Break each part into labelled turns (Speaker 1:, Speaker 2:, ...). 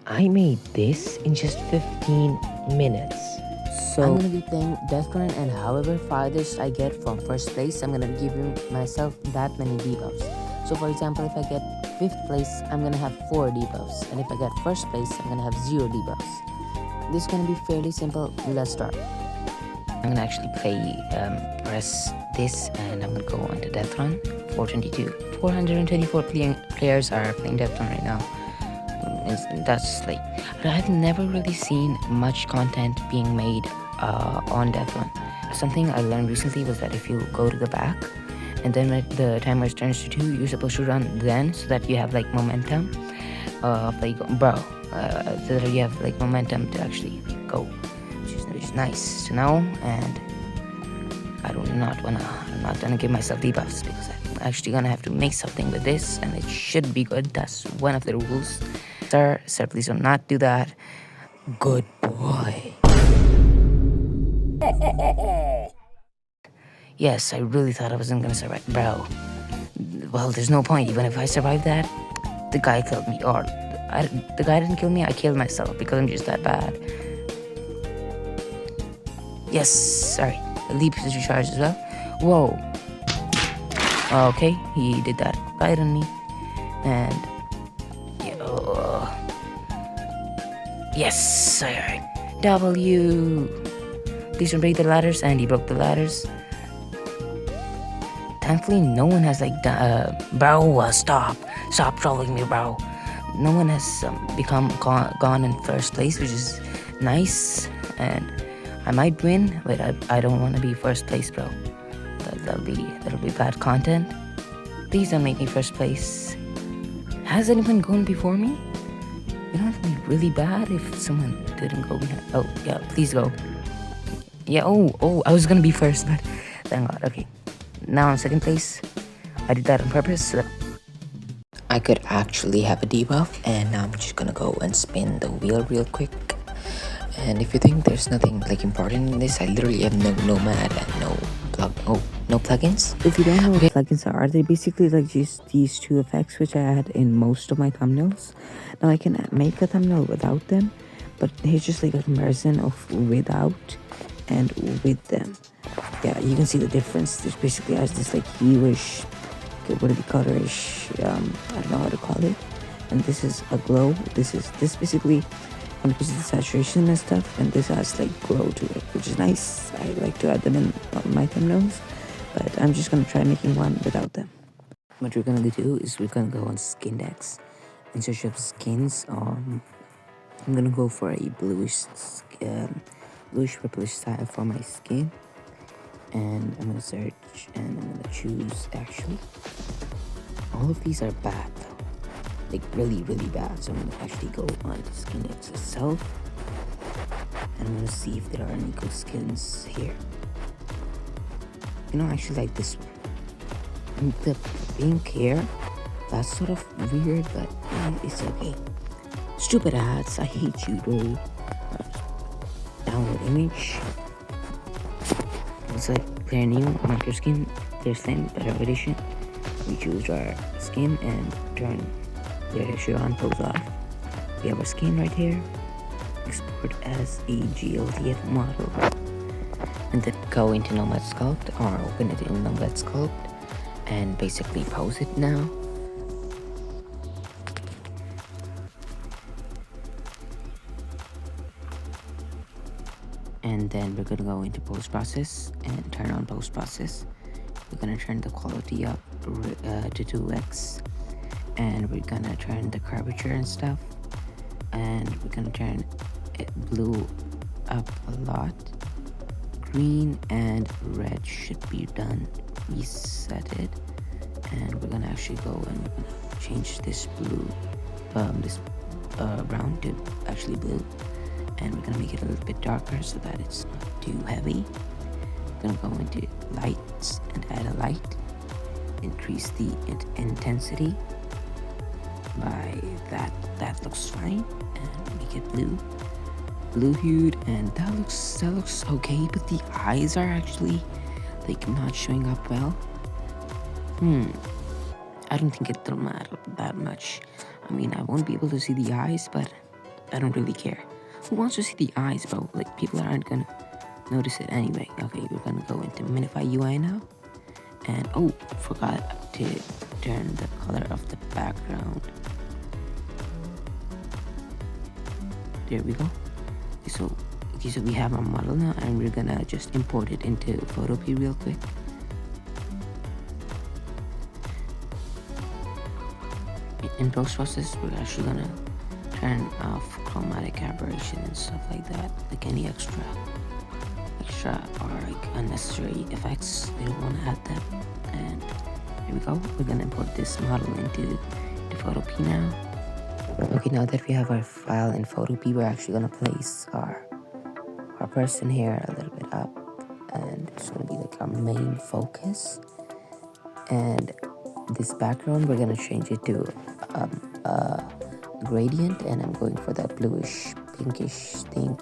Speaker 1: I made this in just 15 minutes. So I'm gonna be playing Death Run, and however farthest I get from first place, I'm gonna give myself that many debuffs. So for example, if I get 5th place, I'm gonna have 4 debuffs, and if I get first place, I'm gonna have 0 debuffs. This is gonna be fairly simple. Let's start. I'm gonna actually press this, and I'm gonna go on to Death Run. 424 players are playing Death Run right now. That's like, I've never really seen much content being made on Death Run. Something I learned recently was that if you go to the back and then when the timer turns to 2, you're supposed to run then, so that you have like momentum like so that you have like momentum to actually go, which is nice to know. And I'm not gonna give myself debuffs because I'm actually gonna have to make something with this, and it should be good. That's one of the rules. Sir, please do not do that. Good boy. Yes, I really thought I wasn't gonna survive, bro. Well, there's no point. Even if I survive that, the guy killed me, or the guy didn't kill me. I killed myself because I'm just that bad. Yes, sorry. The leap is recharged as well. Whoa. Okay, he did that right on me, and yes, alright. W. Please don't break the ladders, and he broke the ladders. Thankfully, no one has like bro, stop trolling me, bro. No one has gone in first place, which is nice, and I might win, but I don't want to be first place, bro. That'll be bad content. Please don't make me first place. Has anyone gone before me? You know, it'd be really bad if someone didn't go behind. Oh yeah, please go. Yeah. Oh, I was gonna be first, but thank God. Okay, now I'm second place. I did that on purpose so that I could actually have a debuff, and now I'm just gonna go and spin the wheel real quick. And if you think there's nothing like important in this, I literally have no nomad and no plugins. If you don't know what plugins are, they basically like just these 2 effects which I add in most of my thumbnails. Now I can make a thumbnail without them, but here's just like a comparison of without and with them. Yeah, you can see the difference. This basically has this like hueish, what do we call it? I don't know how to call it. And this is a glow. This basically because of the saturation and stuff, and this has like glow to it, which is nice. I like to add them in my thumbnails, but I'm just gonna try making one without them. What we're gonna do is we're gonna go on Skindex and search up skins. I'm gonna go for a bluish purplish style for my skin, and I'm gonna search and I'm gonna choose. Actually, all of these are bad though. Like really bad, so I'm gonna actually go on to Skindex itself, and I'm gonna see if there are any good skins here. You know, I actually like this one. And the pink hair, that's sort of weird, but it's okay. Stupid ads, I hate you, dude. Download image. It's like player name, mark your skin, player skin, better edition. We choose our skin and turn the Chiron pose off. We have our skin right here. Export as a GLTF model. And then go into Nomad Sculpt, or open it in Nomad Sculpt, and basically pose it now. And then we're gonna go into post process and turn on post process. We're gonna turn the quality up to 2x. And we're gonna turn the curvature and stuff, and we're gonna turn it blue up a lot. Green and red should be done. Reset it, and we're gonna actually go and change this blue, brown to actually blue, and we're gonna make it a little bit darker so that it's not too heavy. We're gonna go into lights and add a light, increase the intensity by that looks fine, and make it blue hued, and that looks okay, but the eyes are actually like not showing up well. I don't think it'll matter that much. I mean, I won't be able to see the eyes, but I don't really care. Who wants to see the eyes, bro? Like, people aren't gonna notice it anyway. Okay, we're gonna go into minify UI now. And oh, forgot to turn the color of the background. There we go. So we have our model now, and we're gonna just import it into photopvpmistahive real quick. In post process, we're actually gonna turn off chromatic aberration and stuff like that, like any extra or like unnecessary effects. We don't want to add that. And here we go. We're gonna import this model into the photopvp now. Okay, now that we have our file in photopvp, we're actually gonna place our person here a little bit up, and it's gonna be like our main focus. And this background, we're gonna change it to gradient, and I'm going for that bluish pinkish thing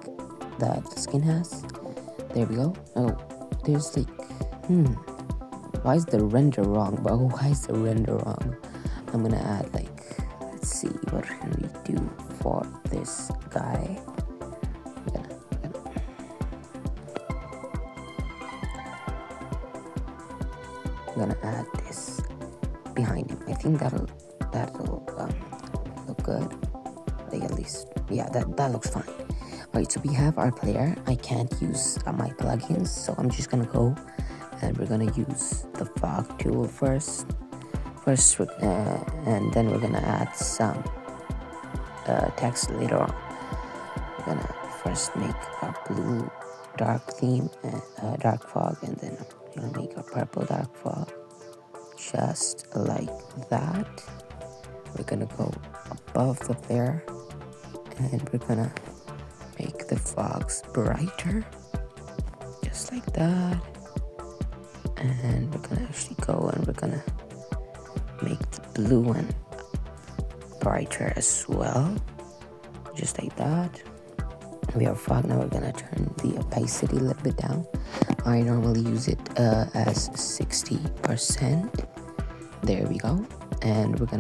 Speaker 1: that the skin has. There we go. Oh, there's like why is the render wrong, bro? Why is the render wrong? I'm gonna add like, let's see, what can we do for this guy? I'm gonna add this behind him. I think that'll look good. Like, at least, yeah, that looks fine. Alright, so we have our player. I can't use my plugins, so I'm just gonna go and we're gonna use the fog tool first, and then we're gonna add some text later on. We're gonna first make our blue dark theme and dark fog, and then we're gonna make a purple dark fog, just like that. We're gonna go above the player, and we're gonna make the fogs brighter, just like that. And we're gonna actually go and we're gonna make the blue one brighter as well, just like that. We have fog. Now we're gonna turn the opacity a little bit down. I normally use it as 60%. There we go. And what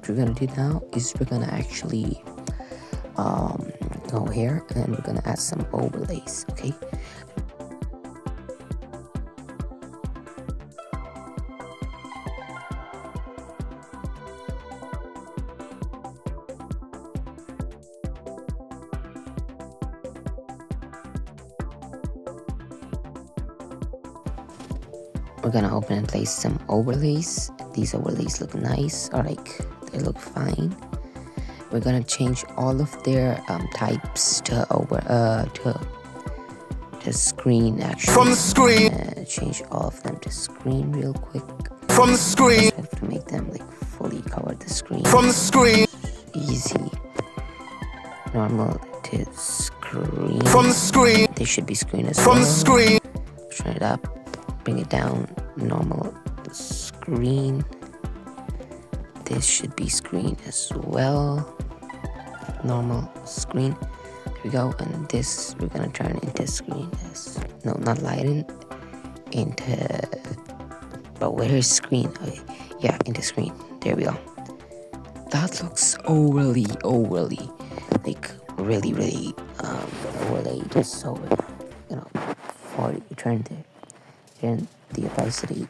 Speaker 1: we're gonna do now is we're gonna actually go here and we're gonna add some overlays. Okay, we're gonna open and place some overlays. These overlays look nice, or like they look fine. We're gonna change all of their types to screen, actually. From the screen. Change all of them to screen real quick. From the screen. I have to make them like fully cover the screen. From the screen. Easy. Normal to screen. From the screen. They should be screen as well. From the screen. Turn it up. Bring it down. Normal screen. This should be screen as well. Normal screen. Here we go. And this we're gonna turn into screen as no, not lighten. Into, but where is screen? Okay. Yeah, into screen. There we go. That looks overly like really overlaid. So turn the opacity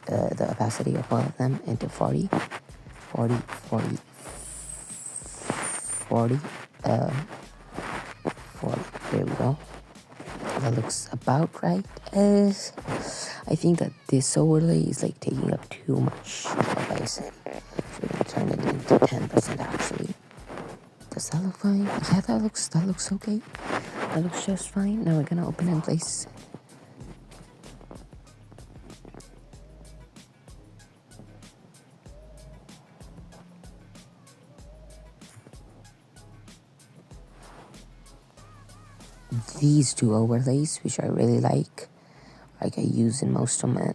Speaker 1: of all of them into 40. There we go. That looks about right. I think that this overlay is like taking up too much opacity. So we're gonna turn it into 10% actually. Does that look fine? Yeah, that looks okay. That looks just fine. Now we're gonna open and place. These two overlays, which I really like I use in most of my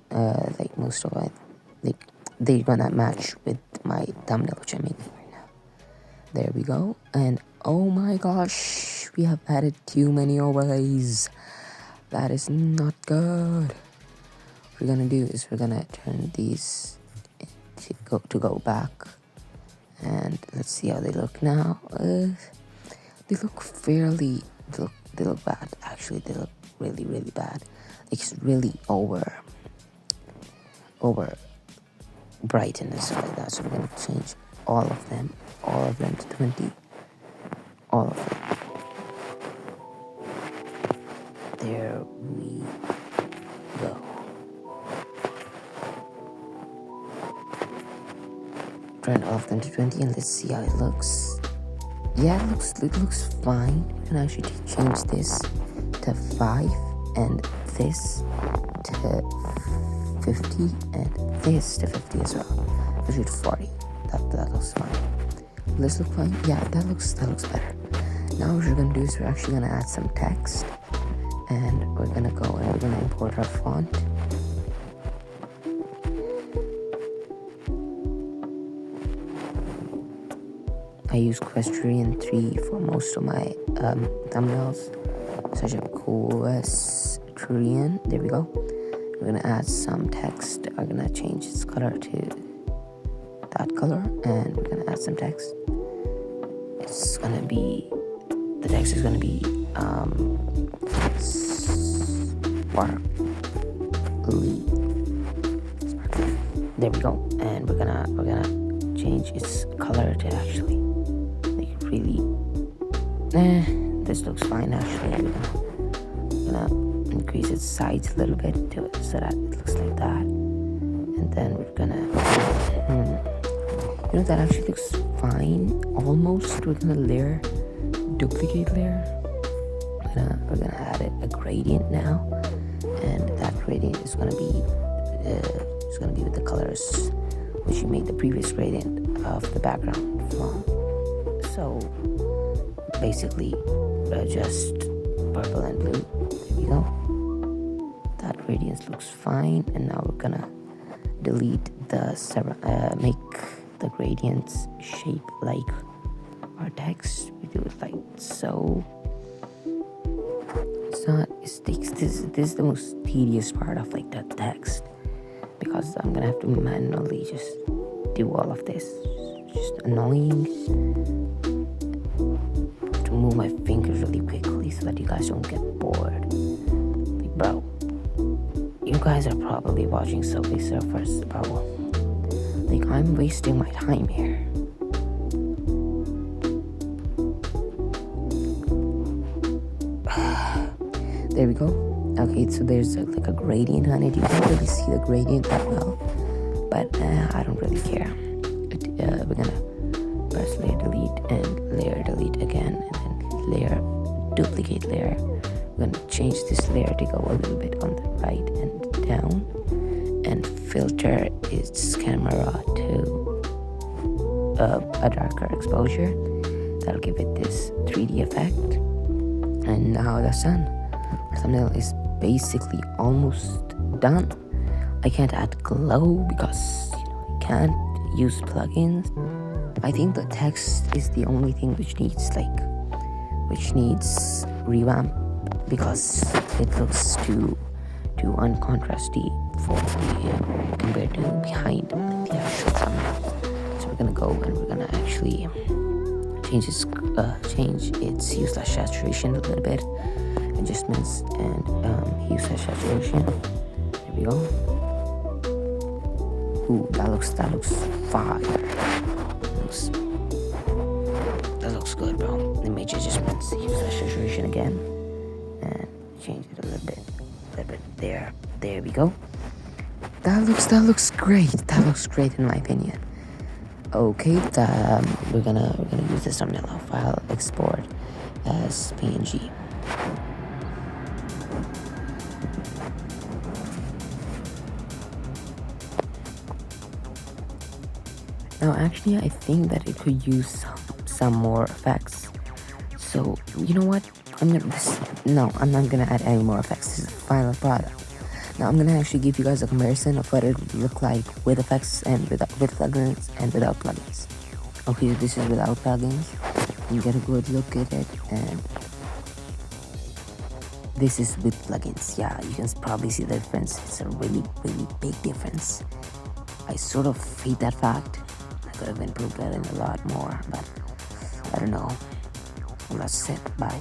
Speaker 1: they're gonna match with my thumbnail which I'm making right now. There we go. And oh my gosh, we have added too many overlays. That is not good. What we're gonna do is we're gonna turn these to go back, and let's see how they look now. they look fairly, they look bad. Actually, they look really, really bad. Like it's really over bright and stuff like that. So we're gonna change all of them to 20. All of them. There we go. Turn all of them to 20 and let's see how it looks. Yeah, it looks fine. We can actually change this to 5 and this to 50 and this to 50 as well. Actually to 40. That looks fine. This look fine? Yeah, that looks better. Now what we're gonna do is we're actually gonna add some text, and we're gonna go and we're gonna import our font. I use Equestrian 3 for most of my thumbnails, such as Equestrian. There we go. We're gonna add some text. I'm gonna change its color to that color, and we're gonna add some text. It's gonna be, the text is gonna be sparkly. There we go. And we're gonna change its color to actually like really. This looks fine actually. We're gonna increase its size a little bit to it so that it looks like that, and then we're gonna. That actually looks fine. Almost. We're gonna duplicate layer. We're gonna add a gradient now, and that gradient is gonna be with the colors which you made the previous gradient of the background from. So basically, just purple and blue. There we go. That gradient looks fine, and now we're gonna delete the make the gradients shape like our text. We do it like so. This is the most tedious part of like that text, because I'm gonna have to manually just do all of this. It's just annoying. I have to move my fingers really quickly so that you guys don't get bored. Like, bro, you guys are probably watching Subway Surfers, bro. Like, I'm wasting my time here. There we go. Okay, so there's like a gradient on it. You can't really see the gradient that well, but I don't really care. We're gonna press layer delete and layer delete again, and then layer duplicate layer. We're gonna change this layer to go a little bit on the right and down, and filter its camera to a darker exposure. That'll give it this 3D effect. And now that's done. Our thumbnail is basically almost done. I can't add glow because I can't use plugins. I think the text is the only thing which needs revamp, because it looks too uncontrasty for compared to behind the actual thumbnail. So we're gonna go and we're gonna actually change its hue/saturation a little bit, adjustments, and hue/saturation. There we go. Ooh, that looks fire. That looks good, bro. Image adjustments, hue/saturation again, and change it a little bit there. There we go. That looks great. That looks great in my opinion. Okay, we're gonna use this thumbnail file export as PNG. Now, actually, I think that it could use some more effects. So, you know what? I'm not gonna add any more effects. This is the final product. Now, I'm gonna actually give you guys a comparison of what it would look like with effects and with plugins and without plugins. Okay, this is without plugins. You get a good look at it, and this is with plugins. Yeah, you can probably see the difference. It's a really, really big difference. I sort of hate that fact. I could have improved that in a lot more, but I don't know. Well, that's it. Bye.